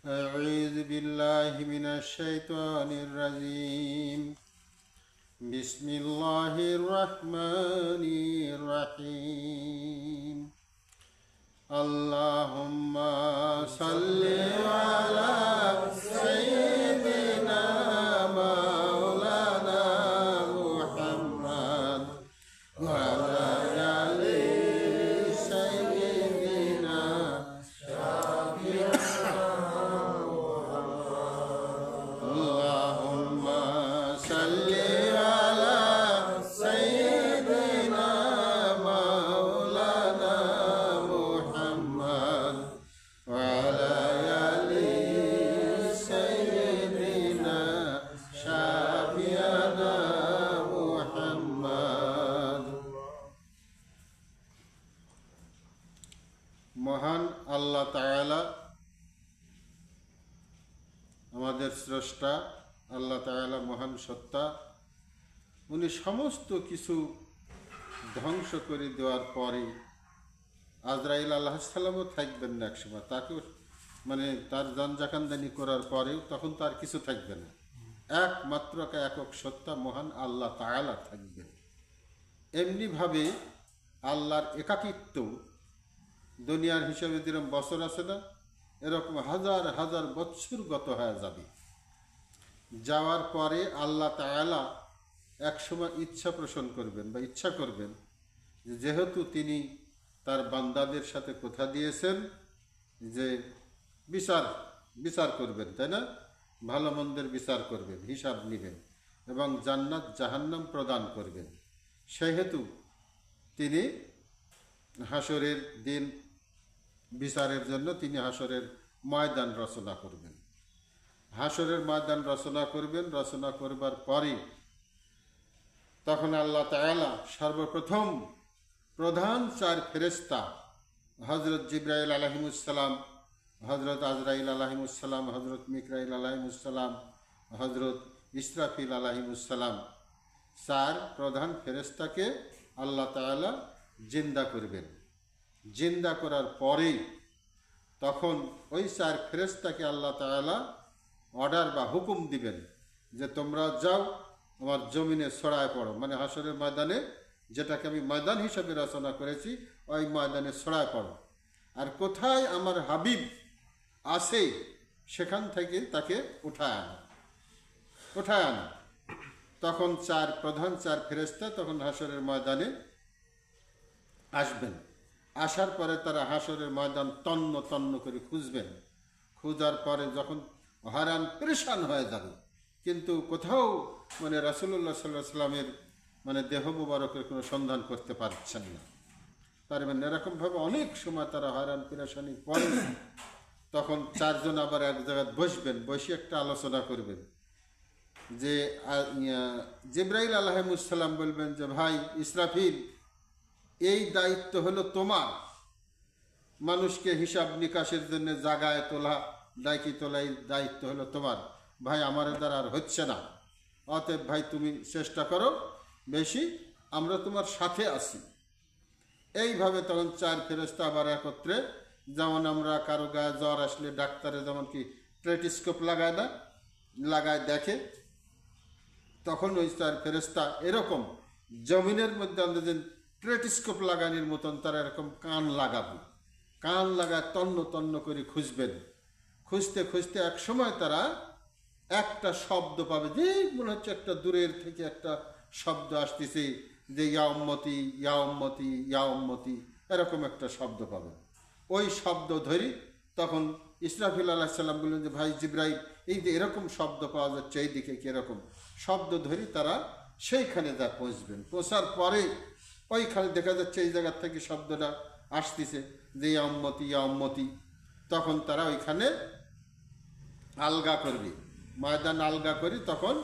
أعوذ بالله من الشيطان الرجيم. بسم الله الرحمن الرحيم. اللهم صل على سيدنا مولانا محمد وعلى آل سيدنا اللهم صل على سيدنا مولانا محمد وعلى آل سيدنا شفيعنا محمد. মহান আল্লাহ তাআলা আমাদের স্রষ্টা, আল্লাহ তাআলা মহান সত্তা। উনি সমস্ত কিছু ধ্বংস করে দেওয়ার পরে আজরাইল আলাইহিস সালামও থাকবেন না একসময়, তাকেও তার জানজাকান্দানি করার পরেও তখন তার কিছু থাকবে না। একমাত্র একক সত্তা মহান আল্লাহ তাআলা থাকবেন। এমনিভাবে আল্লাহর একাকিত্ব দুনিয়ার হিসাবে যেরকম বছর আছে না, এরকম হাজার হাজার বছর গত হয়ে যাবে। যাওয়ার পরে আল্লাহ তাআলা একসময় ইচ্ছা পোষণ করবেন বা ইচ্ছা করবেন, যেহেতু তিনি তার বান্দাদের সাথে কথা দিয়েছেন যে বিচার করবেন, তাই না? ভালো মন্দের বিচার করবেন, হিসাব নেবেন এবং জান্নাত জাহান্নাম প্রদান করবেন। সেহেতু তিনি হাসরের দিন বিচারের জন্য তিনি হাসরের ময়দান রচনা করবেন। হাসরের ময়দান রচনা করবেন। রচনা করবার পরে তখন আল্লাহ তাআলা সর্বপ্রথম প্রধান চার ফেরেশতা হযরত জিবরাইল আলাইহিসসালাম, হযরত আজরাইল আলাইহিসসালাম, হযরত মিকাইল আলাইহিসসালাম, হযরত ইসরাফিল আলাইহিসসালাম, চার প্রধান ফেরেশতাকে আল্লাহ তাআলা জিন্দা করবেন। জিন্দা করার পরেই তখন ওই চার ফেরেশতাকে আল্লাহ তাআলা অর্ডার বা হুকুম দিবেন যে তোমরা যাও আমার জমিনে ছড়ায় পড়ো, হাসরের ময়দানে, যেটাকে আমি ময়দান হিসাবে রচনা করেছি, ওই ময়দানে ছড়ায় পড়ো। আর কোথায় আমার হাবিব আছে সেখান থেকে তাকে উঠায় আনা। তখন প্রধান চার ফেরেশতা তখন হাসরের ময়দানে আসবেন। আসার পরে তারা হাসরের ময়দান তন্ন তন্ন করে খুঁজবেন। খোঁজার পরে যখন হারান পরেশান হয়ে যাবে, কিন্তু কোথাও রাসূলুল্লাহ সাল্লাল্লাহু আলাইহি সাল্লামের দেহ মুবারকের কোনো সন্ধান করতে পারছেন না। এরকমভাবে অনেক সময় তারা হয়রান পেরেশানি পরে তখন চারজন আবার এক জায়গায় বসবেন, বসে একটা আলোচনা করবেন যে জিবরাইল আলাইহিসসালাম বলবেন যে ভাই ইসরাফিল, এই দায়িত্ব হলো তোমার, মানুষকে হিসাব নিকাশের জন্য জাগায় তোলা, ডাইকি তোলা, এই দায়িত্ব হলো তোমার। ভাই আমার দ্বারা আর হচ্ছে না, অতএব ভাই তুমি চেষ্টা করো বেশি, আমরা তোমার সাথে আছি। এইভাবে তখন চার ফেরেশতা আবার একত্রে, যেমন আমরা কারো গায়ে জ্বর আসলে ডাক্তারে যেমন কি স্টেথোস্কোপ লাগায় না, লাগায় দেখে, তখন ওই চার ফেরেশতা এরকম জমিনের মধ্যে আমাদের স্টেথোস্কোপ লাগানোর মতন তারা এরকম কান লাগায় তন্ন তন্ন করে খুঁজবেন। খুঁজতে খুঁজতে এক সময় তারা একটা শব্দ পাবে, যে মনে হচ্ছে একটা দূরের থেকে একটা শব্দ আসতেছে যে ইয়া উম্মতি ইয়া উম্মতি ইয়া উম্মতি, এরকম একটা শব্দ পাবে। ওই শব্দ ধরি তখন ইসরাফিল আলাইহিস সালাম বললেন যে ভাই জিবরাইল, এই যে এরকম শব্দ পাওয়া যাচ্ছে এই দিকে কিরকম শব্দ ধরি, তারা সেইখানে যা পৌঁছবেন। পৌঁছার পরে ওইখানে দেখা যাচ্ছে এই জায়গার থেকে শব্দটা আসতেছে যে ইয়া উম্মতি ইয়া উম্মতি। তখন তারা ওইখানে আলগা করবে, ময়দান আলগা করি, তখন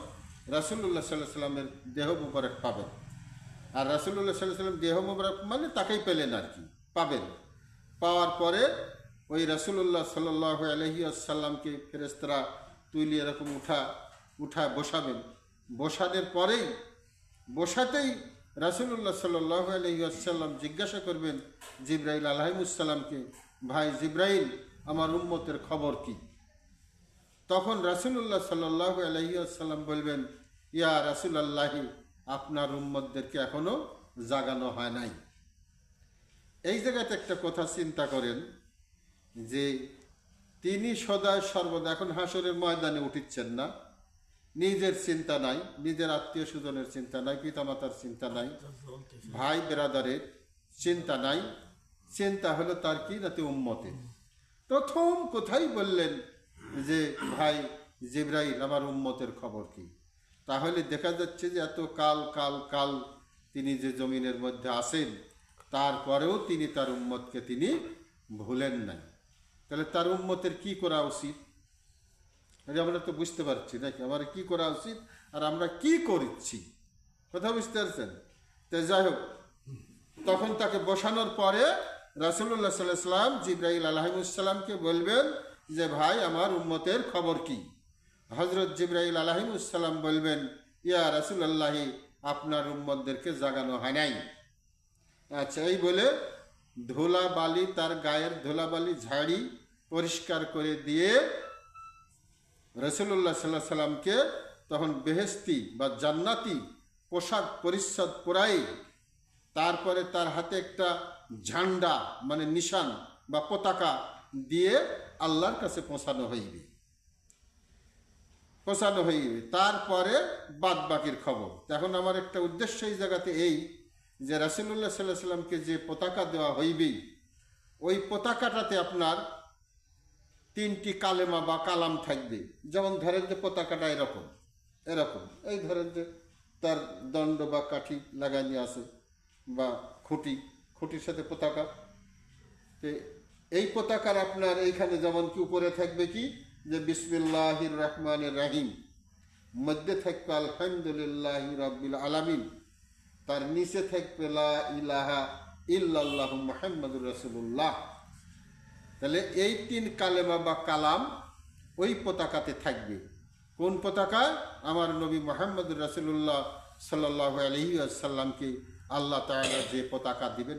রাসূলুল্লাহ সাল্লাল্লাহু আলাইহি সাল্লামের দেহ মুবারক পাবেন। আর রাসূলুল্লাহ সাল্লাল্লাহু আলাইহি সাল্লাম দেহ মুবারক তাকেই পেলেন আর কি, পাবেন। পাওয়ার পরে ওই রাসূলুল্লাহ সাল্লাল্লাহু আলাইহি ওয়াসাল্লামকে ফেরেশতারা তুলে এরকম উঠায় বসাবেন। বসানোর পরেই বসাতেই রাসূলুল্লাহ সাল্লাল্লাহু আলাইহি ওয়াসাল্লাম জিজ্ঞাসা করবেন জিবরাইল আলাইহিসসালামকে, ভাই জিবরাইল, আমার উম্মতের খবর কি? তখন রাসূলুল্লাহ সাল্লাল্লাহু আলাইহি ওয়াসাল্লাম বলবেন, ইয়া রাসূলুল্লাহি, আপনার উম্মতদেরকে এখনো জাগানো হয় নাই। এই জায়গাতে একটা কথা চিন্তা করেন যে তিনি সদায় সর্বদা এখন হাসরের ময়দানে উঠিচ্ছেন না, নিজের চিন্তা নাই, নিজের আত্মীয় স্বজনের চিন্তা নাই, পিতামাতার চিন্তা নাই, ভাই বেরাদারের চিন্তা নাই, চিন্তা হলো তার কি নাতে উম্মতের। প্রথম কোথায় বললেন যে ভাই জিবরাইল, আমার উম্মতের খবর কি? তাহলে দেখা যাচ্ছে যে এত কাল কাল কাল তিনি যে জমিনের মধ্যে আসেন, তারপরেও তিনি তার উম্মতকে তিনি ভুলেন নাই। তাহলে তার উম্মতের কি করা উচিত? আমরা তো বুঝতে পারছি নাকি আমার কি করা উচিত আর আমরা কি করছি, কথা বুঝতে পারছেন? তো যাই হোক, তখন তাকে বসানোর পরে রাসূলুল্লাহ সাল্লাল্লাহু আলাইহি ওয়াসাল্লাম জিবরাইল আলাইহিসসালামকে বলবেন যে ভাই আমার উম্মতের খবর কি? হযরত জিবরাইল আলাইহিসসালাম বলবেন, ইয়া রাসূলুল্লাহি, আপনার উম্মতদেরকে জাগানো হয় নাই। আচ্ছা, এই বলে ধুলাবালি, তার গায়ের ধুলাবালি ঝাড়ি পরিষ্কার করে দিয়ে রাসূলুল্লাহ সাল্লাল্লাহু আলাইহি সাল্লামকে তখন বেহেশতি বা জান্নাতি পোশাক পরিচ্ছদ পরাই, তারপরে তার হাতে একটা ঝান্ডা মানে নিশান বা পতাকা দিয়ে আল্লাহর কাছে পৌঁছানো হইবে। তারপরে বাদ বাকির খবর। এখন আমার একটা উদ্দেশ্য এই জায়গাতে এই যে রাসূলুল্লাহ সাল্লাল্লাহু আলাইহি সাল্লামকে যে পতাকা দেওয়া হইবে, ওই পতাকাটাতে আপনার 3টি কালেমা বা কালাম থাকবে। যেমন ধরেন যে পতাকাটা এরকম এরকম, এই ধরেন যে তার দণ্ড বা কাঠি লাগানি আছে বা খুঁটির সাথে পতাকা। তো এই পতাকার আপনার এইখানে যেমন কি উপরে থাকবে কি যে বিসমিল্লাহির রহমানির রহিম, মধ্যে থাকবে আলহামদুলিল্লাহি রাব্বিল আলামিন, তার নিচে থাকবে লা ইলাহা ইল্লাল্লাহু মুহাম্মাদুর রাসূলুল্লাহ। তাহলে এই 3 কালেমা বা কালাম ওই পতাকাতে থাকবে। কোন পতাকা? আমার নবী মুহাম্মদুর রাসূলুল্লাহ সাল্লাল্লাহু আলাইহি ওয়াসাল্লামকে আল্লাহ তাআলা যে পতাকা দিবেন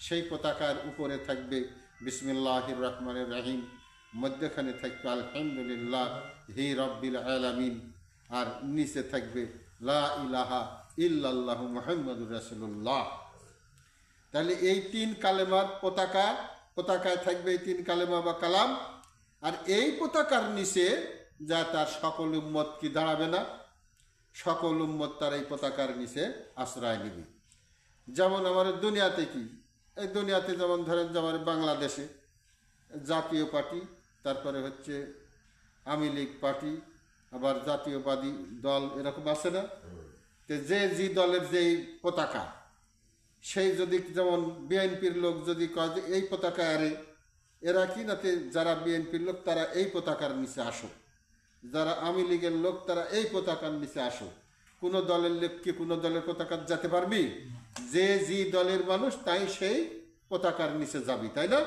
সেই পতাকার উপরে থাকবে বিসমিল্লাহির রহমানির রহিম, মধ্যখানে থাকবে আলহামদুলিল্লাহি রাব্বিল আলামিন, আর নিচে থাকবে লা ইলাহা ইল্লাল্লাহু মুহাম্মাদুর রাসূলুল্লাহ। তাহলে এই 3 কালেমার পতাকায় থাকবে এই 3 কালেমা বা কালাম। আর এই পতাকার নিচে যা তার সকল উম্মত কি দাঁড়াবে না, সকল উম্মত তার এই পতাকার নিচে আশ্রয় নেবে। যেমন আমাদের দুনিয়াতে কি, এই দুনিয়াতে যেমন ধরেন যে আমার বাংলাদেশে জাতীয় পার্টি, তারপরে হচ্ছে আওয়ামী লীগ পার্টি, আবার জাতীয়বাদী দল, এরকম আছে না? তো যে দলের যেই পতাকা, সেই যদি যেমন বিএনপির লোক যদি কয় যে এই পতাকা, আরে এরা কি নাতে যারা বিএনপির লোক তারা এই পতাকার নিচে আসো, যারা আওয়ামী লীগের লোক তারা এই পতাকার নিচে আসো। কোনো দলের লোক কি কোনো দলের পতাকা যেতে পারবি? যে দলের মানুষ তাই সেই পতাকার নিচে যাবি, তাই না?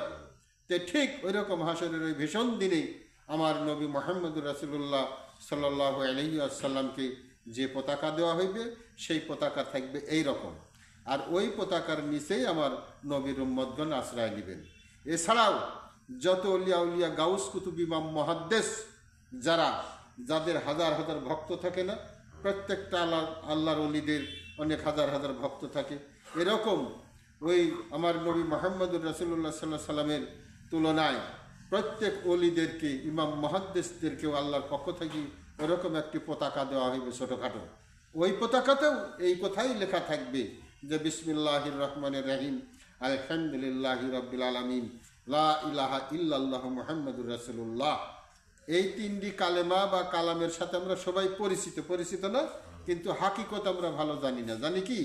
তো ঠিক ওই রকম হাসরের ওই ভীষণ দিনে আমার নবী মুহাম্মদুর রাসূলুল্লাহ সাল্লাল্লাহু আলাইহি ওয়াসাল্লামকে যে পতাকা দেওয়া হইবে সেই পতাকা থাকবে এই রকম। আর ওই পতাকার নিচেই আমার নবীর উম্মতগণ আশ্রয় নেবেন। এছাড়াও যত উলিয়া গাউস কুতুব ইমাম মুহাদ্দিস যাদের হাজার হাজার ভক্ত থাকে না, প্রত্যেকটা আল্লাহর ওলিদের অনেক হাজার হাজার ভক্ত থাকে, এরকম ওই আমার নবী মুহাম্মদুর রাসূলুল্লাহ সাল্লাল্লাহু আলাইহি সাল্লামের তুলনায় প্রত্যেক ওলিদেরকে, ইমাম মুহাদ্দিসদেরকেও আল্লাহর পক্ষ থেকে ওরকম একটি পতাকা দেওয়া হইবে ছোটোখাটো। ওই পতাকাতেও এই কথাই লেখা থাকবে যে বিসমিল্লাহির রহমানির রহিম, আলহামদুলিল্লাহি রাব্বিল আলামিন, লা ইলাহা ইল্লাল্লাহু মুহাম্মাদুর রাসূলুল্লাহ। এই 3টি কালেমা বা কালামের সাথে আমরা সবাই পরিচিত না, কিন্তু হাকিকত আমরা ভালো জানি না। জানি কি?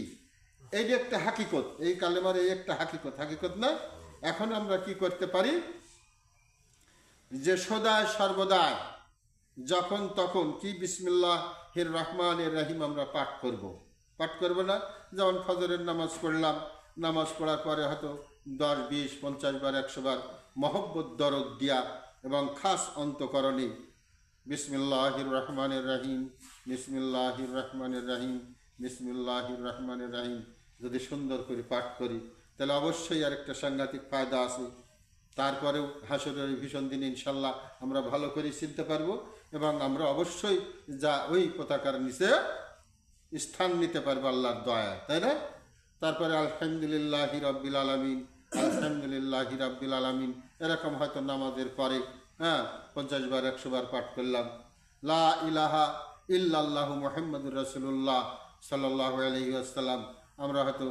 এই যে একটা হাকিকত, এই কালেমার এই একটা হাকিকত না। এখন আমরা কি করতে পারি যে সদায় সর্বদাই যখন তখন কি বিসমিল্লাহির রহমানির রহিম আমরা পাঠ করব না? যেমন ফজরের নামাজ পড়লাম, নামাজ পড়ার পরে হয়তো 10, 20, 50 বার 100 বার মহব্বত দরদ দিয়া এবং খাস অন্তকরণে বিসমিল্লাহির রহমানির রহিম, বিসমিল্লাহির রহমানির রহিম, বিসমিল্লাহির রহমানির রহিম যদি সুন্দর করে পাঠ করি, তাহলে অবশ্যই আর একটা সাংঘাতিক ফায়দা আছে। তারপরেও হাসরের ওই ভীষণ দিনে ইনশাল্লাহ আমরা ভালো করে চিনতে পারবো এবং আমরা অবশ্যই যা ওই পতাকার নিচে স্থান নিতে পারবো আল্লাহর দয়া, তাই না? তারপরে আলহামদুলিল্লাহি রাব্বিল আলামিন, আলহামদুলিল্লাহি রাব্বিল আলামিন, এরকম হয়তো নামাজের পরে 50 বার 100 বার পাঠ করলাম। লা ইলাহা ইল্লাল্লাহু মুহাম্মাদুর রাসূলুল্লাহ সাল্লাল্লাহু আলাইহি ওয়াসাল্লাম, আমরা হয়তো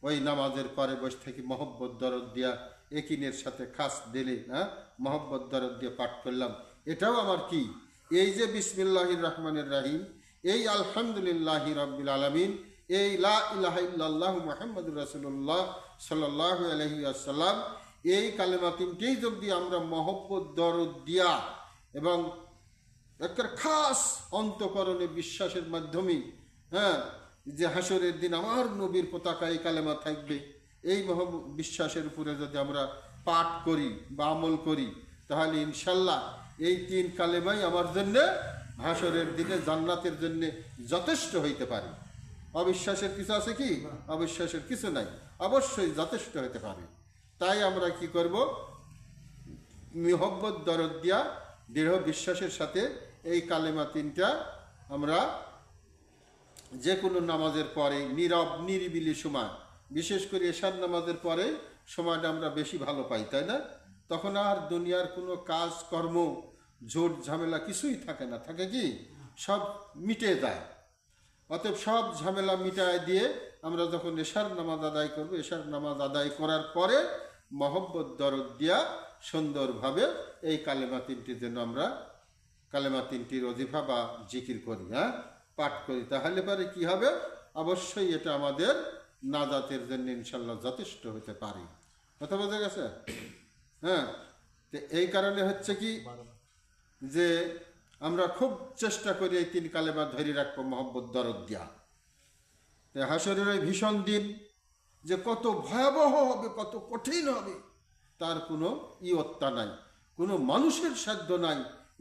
ওই নামাজের পরে বসে থাকি মহব্বত দরদ দিয়া একিনের সাথে খাস দিলে মহব্বত দরদ দিয়ে পাঠ করলাম। এটাও আমার কি, এই যে বিসমিল্লাহির রহমানির রহিম, এই আলহামদুলিল্লাহি রাব্বিল আলামিন, এই লা ইলাহা ইল্লাল্লাহু মুহাম্মাদুর রাসূলুল্লাহ সাল্লাল্লাহু আলাইহি ওয়াসাল্লাম, এই কালেমা তিনটেই যদি আমরা মহব্বত দরদ দিয়া এবং একটা খাস অন্তঃকরণে বিশ্বাসের মাধ্যমে যে হাসরের দিন আমার নবীর পতাকা এই কালেমা থাকবে, এই বিশ্বাসের উপরে যদি আমরা পাঠ করি বা আমল করি, তাহলে ইনশাল্লাহ এই 3 কালেমাই আমার জন্যে হাসরের দিনে জান্নাতের জন্যে যথেষ্ট হইতে পারে। অবিশ্বাসের কিছু আছে কি? অবিশ্বাসের কিছু নাই, অবশ্যই যথেষ্ট হতে পারে। তাই আমরা কি করব, মহব্বত দরদ দিয়া দৃঢ় বিশ্বাসের সাথে এই কালেমা 3টা আমরা যে কোনো নামাজের পরে নীরব নিরিবিলি সময়, বিশেষ করে এশার নামাজের পরে সময়টা আমরা বেশি ভালো পাই, তাই না? তখন আর দুনিয়ার কোনো কাজ কর্ম ঝোট ঝামেলা কিছুই থাকে না, থাকে কি? সব মিটে যায়। অতএব সব ঝামেলা মিটায় দিয়ে আমরা যখন এশার নামাজ আদায় করবো, এশার নামাজ আদায় করার পরে মহব্বত দরদ দিয়া সুন্দরভাবে এই কালেমা 3টি যেন আমরা কালেমা 3টির ওজিফা বা জিকির করি, পাঠ করি, তাহলে পরে কি হবে? অবশ্যই এটা আমাদের নাজাতের জন্য ইনশাল্লাহ যথেষ্ট হতে পারে। কথা বোঝা গেছে? তো এই কারণে হচ্ছে কি যে আমরা খুব চেষ্টা করি এই 3 কালেমা ধরে রাখবো মহব্বত দরদ দিয়া। তো হাসরের ওই ভীষণ দিন যে কত ভয়াবহ হবে, কত কঠিন হবে, তার কোনো ইয়ত্তা নাই, কোনো মানুষের সাধ্য নাই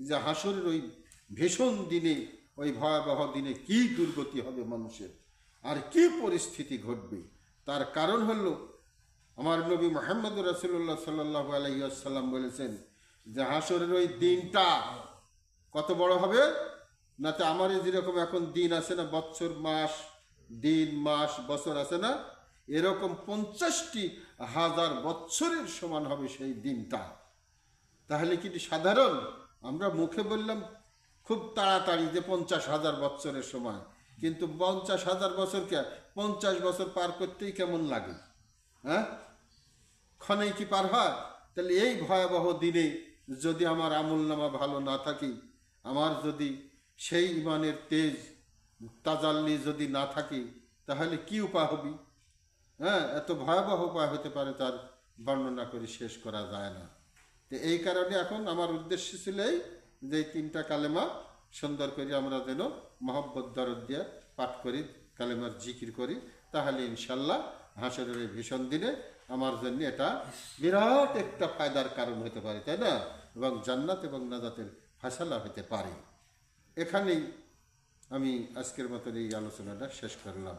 যে হাসরের ওই ভীষণ দিনে, ওই ভয়াবহ দিনে কি দুর্গতি হবে মানুষের, আর কি পরিস্থিতি ঘটবে। তার কারণ হলো আমার নবী মুহাম্মদুর রাসূলুল্লাহ সাল্লাল্লাহু আলাইহি ওয়াসাল্লাম বলেছেন যে হাসরের ওই দিনটা কত বড় হবে না, তো আমার যেরকম এখন দিন আছে না, বছর মাস, দিন মাস বছর আছে না, এরকম 50,000 বছরের সমান হবে সেই দিনটা। তাহলে কি সাধারণ? আমরা মুখে বললাম খুব তাড়াতাড়ি যে 50,000 বছরের সময়, কিন্তু 50,000 বছরকে 50 বছর পার করতেই কেমন লাগে, ক্ষণেই কি পার হয়? তাহলে এই ভয়াবহ দিনে যদি আমার আমলনামা ভালো না থাকে, আমার যদি সেই ইমানের তেজ তাজাল্লি যদি না থাকে, তাহলে কি উপায় হবে? এত ভয়াবহ উপায় হতে পারে, তার বর্ণনা করে শেষ করা যায় না। তো এই কারণে এখন আমার উদ্দেশ্য ছিল এই যে 3টা কালেমা সুন্দর করে আমরা যেন মহব্বত দরদ দিয়ে পাঠ করি, কালেমার জিকির করি, তাহলে ইনশাল্লাহ হাসরের এই ভীষণ দিনে আমার জন্য এটা বিরাট একটা ফায়দার কারণ হতে পারে, তাই না? এবং জান্নাত এবং নাজাতের ফায়সালা হতে পারে। এখানেই আমি আজকের মতো এই আলোচনাটা শেষ করলাম।